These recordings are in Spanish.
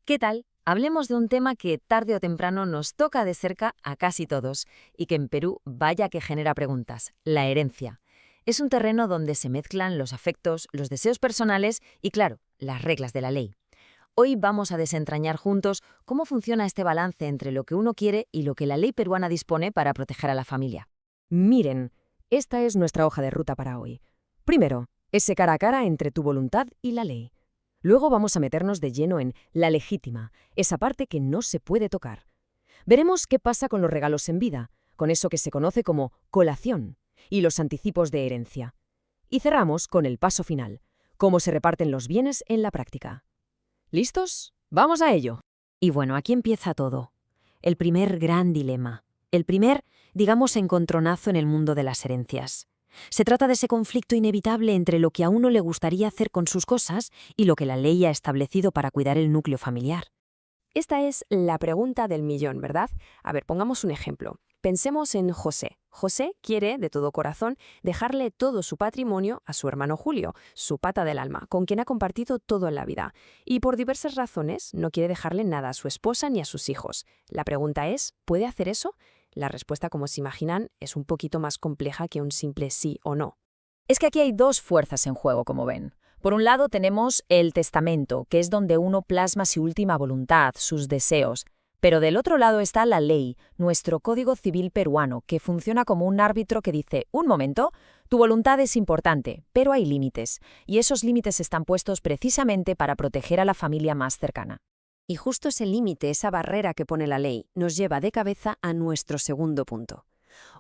¿Qué tal? Hablemos de un tema que tarde o temprano nos toca de cerca a casi todos y que en Perú vaya que genera preguntas: la herencia. Es un terreno donde se mezclan los afectos, los deseos personales y, claro, las reglas de la ley. Hoy vamos a desentrañar juntos cómo funciona este balance entre lo que uno quiere y lo que la ley peruana dispone para proteger a la familia. Miren, esta es nuestra hoja de ruta para hoy. Primero, ese cara a cara entre tu voluntad y la ley. Luego vamos a meternos de lleno en la legítima, esa parte que no se puede tocar. Veremos qué pasa con los regalos en vida, con eso que se conoce como colación, y los anticipos de herencia. Y cerramos con el paso final, cómo se reparten los bienes en la práctica. ¿Listos? ¡Vamos a ello! Y bueno, aquí empieza todo. El primer gran dilema. El primer, digamos, encontronazo en el mundo de las herencias. Se trata de ese conflicto inevitable entre lo que a uno le gustaría hacer con sus cosas y lo que la ley ha establecido para cuidar el núcleo familiar. Esta es la pregunta del millón, ¿verdad? A ver, pongamos un ejemplo. Pensemos en José. José quiere, de todo corazón, dejarle todo su patrimonio a su hermano Julio, su pata del alma, con quien ha compartido todo en la vida. Y por diversas razones no quiere dejarle nada a su esposa ni a sus hijos. La pregunta es, ¿puede hacer eso? La respuesta, como se imaginan, es un poquito más compleja que un simple sí o no. Es que aquí hay dos fuerzas en juego, como ven. Por un lado tenemos el testamento, que es donde uno plasma su última voluntad, sus deseos. Pero del otro lado está la ley, nuestro Código Civil peruano, que funciona como un árbitro que dice: un momento, tu voluntad es importante, pero hay límites, y esos límites están puestos precisamente para proteger a la familia más cercana. Y justo ese límite, esa barrera que pone la ley, nos lleva de cabeza a nuestro segundo punto.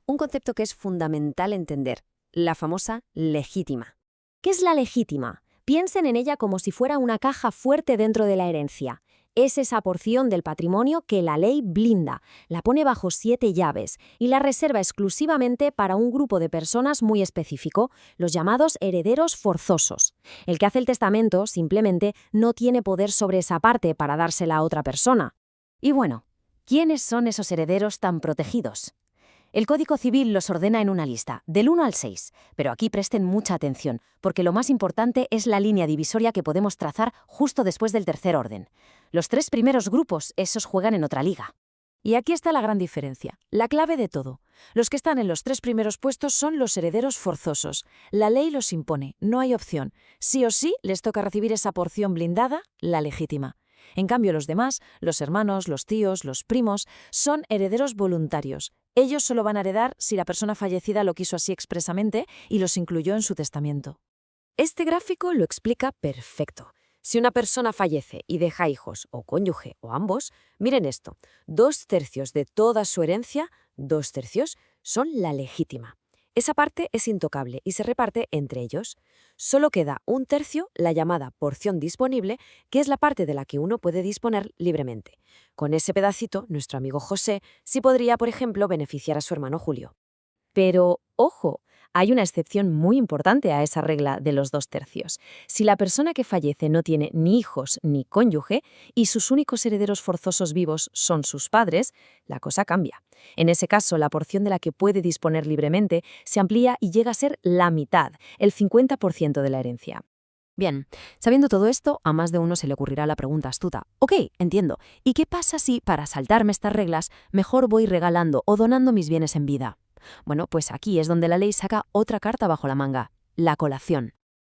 Un concepto que es fundamental entender, la famosa legítima. ¿Qué es la legítima? Piensen en ella como si fuera una caja fuerte dentro de la herencia. Es esa porción del patrimonio que la ley blinda, la pone bajo 7 llaves y la reserva exclusivamente para un grupo de personas muy específico, los llamados herederos forzosos. El que hace el testamento simplemente no tiene poder sobre esa parte para dársela a otra persona. Y bueno, ¿quiénes son esos herederos tan protegidos? El Código Civil los ordena en una lista, del 1 al 6, pero aquí presten mucha atención, porque lo más importante es la línea divisoria que podemos trazar justo después del tercer orden. Los 3 primeros grupos, esos juegan en otra liga. Y aquí está la gran diferencia, la clave de todo. Los que están en los 3 primeros puestos son los herederos forzosos. La ley los impone, no hay opción. Sí o sí les toca recibir esa porción blindada, la legítima. En cambio, los demás, los hermanos, los tíos, los primos, son herederos voluntarios. Ellos solo van a heredar si la persona fallecida lo quiso así expresamente y los incluyó en su testamento. Este gráfico lo explica perfecto. Si una persona fallece y deja hijos, o cónyuge, o ambos, miren esto, 2/3 de toda su herencia, 2/3, son la legítima. Esa parte es intocable y se reparte entre ellos. Solo queda 1/3, la llamada porción disponible, que es la parte de la que uno puede disponer libremente. Con ese pedacito, nuestro amigo José sí podría, por ejemplo, beneficiar a su hermano Julio. Pero, ojo, hay una excepción muy importante a esa regla de los 2/3. Si la persona que fallece no tiene ni hijos ni cónyuge y sus únicos herederos forzosos vivos son sus padres, la cosa cambia. En ese caso, la porción de la que puede disponer libremente se amplía y llega a ser la mitad, el 50% de la herencia. Bien, sabiendo todo esto, a más de uno se le ocurrirá la pregunta astuta: ok, entiendo, ¿y qué pasa si, para saltarme estas reglas, mejor voy regalando o donando mis bienes en vida? Bueno, pues aquí es donde la ley saca otra carta bajo la manga: la colación.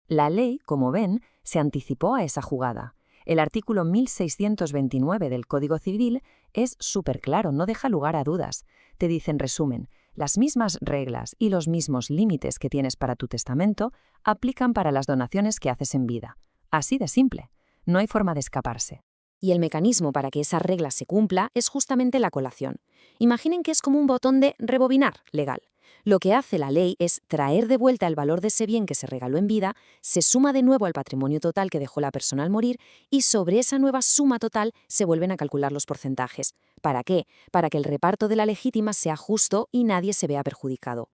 La ley, como ven, se anticipó a esa jugada. El artículo 1629 del Código Civil es súper claro, no deja lugar a dudas. Te dice, en resumen, las mismas reglas y los mismos límites que tienes para tu testamento aplican para las donaciones que haces en vida. Así de simple. No hay forma de escaparse. Y el mecanismo para que esa regla se cumpla es justamente la colación. Imaginen que es como un botón de rebobinar legal. Lo que hace la ley es traer de vuelta el valor de ese bien que se regaló en vida, se suma de nuevo al patrimonio total que dejó la persona al morir y sobre esa nueva suma total se vuelven a calcular los porcentajes. ¿Para qué? Para que el reparto de la legítima sea justo y nadie se vea perjudicado.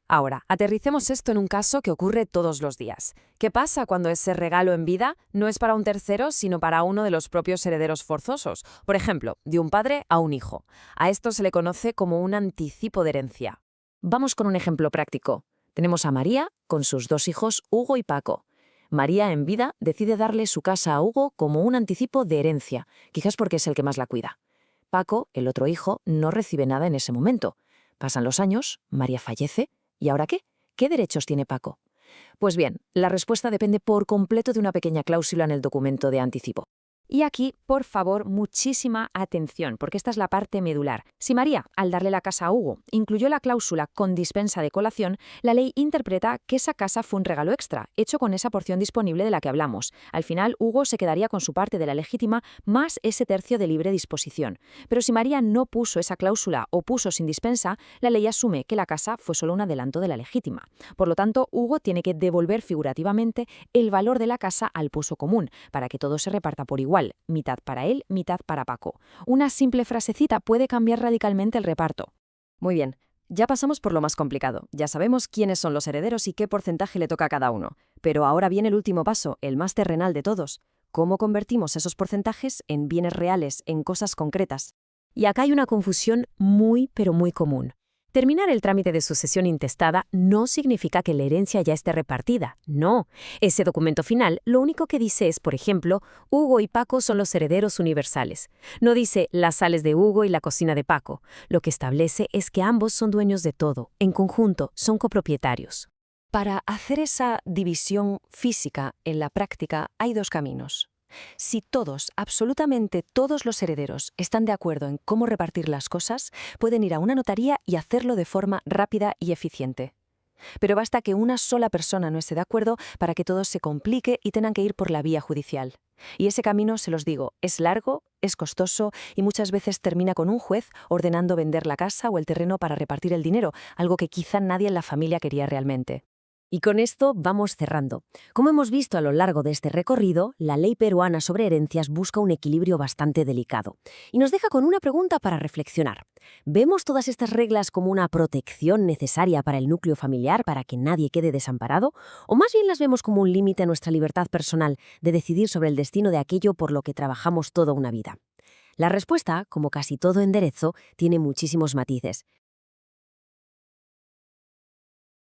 Ahora, aterricemos esto en un caso que ocurre todos los días. ¿Qué pasa cuando ese regalo en vida no es para un tercero, sino para uno de los propios herederos forzosos? Por ejemplo, de un padre a un hijo. A esto se le conoce como un anticipo de herencia. Vamos con un ejemplo práctico. Tenemos a María con sus 2 hijos, Hugo y Paco. María, en vida, decide darle su casa a Hugo como un anticipo de herencia, quizás porque es el que más la cuida. Paco, el otro hijo, no recibe nada en ese momento. Pasan los años, María fallece, ¿y ahora qué? ¿Qué derechos tiene Paco? Pues bien, la respuesta depende por completo de una pequeña cláusula en el documento de anticipo. Y aquí, por favor, muchísima atención, porque esta es la parte medular. Si María, al darle la casa a Hugo, incluyó la cláusula con dispensa de colación, la ley interpreta que esa casa fue un regalo extra, hecho con esa porción disponible de la que hablamos. Al final, Hugo se quedaría con su parte de la legítima más ese tercio de libre disposición. Pero si María no puso esa cláusula o puso sin dispensa, la ley asume que la casa fue solo un adelanto de la legítima. Por lo tanto, Hugo tiene que devolver figurativamente el valor de la casa al pozo común, para que todo se reparta por igual. Mitad para él, mitad para Paco. Una simple frasecita puede cambiar radicalmente el reparto. Muy bien, ya pasamos por lo más complicado. Ya sabemos quiénes son los herederos y qué porcentaje le toca a cada uno. Pero ahora viene el último paso, el más terrenal de todos. ¿Cómo convertimos esos porcentajes en bienes reales, en cosas concretas? Y acá hay una confusión muy, pero muy común. Terminar el trámite de sucesión intestada no significa que la herencia ya esté repartida, no. Ese documento final lo único que dice es, por ejemplo, Hugo y Paco son los herederos universales. No dice las sales de Hugo y la cocina de Paco. Lo que establece es que ambos son dueños de todo, en conjunto, son copropietarios. Para hacer esa división física en la práctica hay dos caminos. Si todos, absolutamente todos los herederos están de acuerdo en cómo repartir las cosas, pueden ir a una notaría y hacerlo de forma rápida y eficiente. Pero basta que una sola persona no esté de acuerdo para que todo se complique y tengan que ir por la vía judicial. Y ese camino, se los digo, es largo, es costoso y muchas veces termina con un juez ordenando vender la casa o el terreno para repartir el dinero, algo que quizá nadie en la familia quería realmente. Y con esto vamos cerrando. Como hemos visto a lo largo de este recorrido, la ley peruana sobre herencias busca un equilibrio bastante delicado. Y nos deja con una pregunta para reflexionar. ¿Vemos todas estas reglas como una protección necesaria para el núcleo familiar, para que nadie quede desamparado? ¿O más bien las vemos como un límite a nuestra libertad personal de decidir sobre el destino de aquello por lo que trabajamos toda una vida? La respuesta, como casi todo en derecho, tiene muchísimos matices.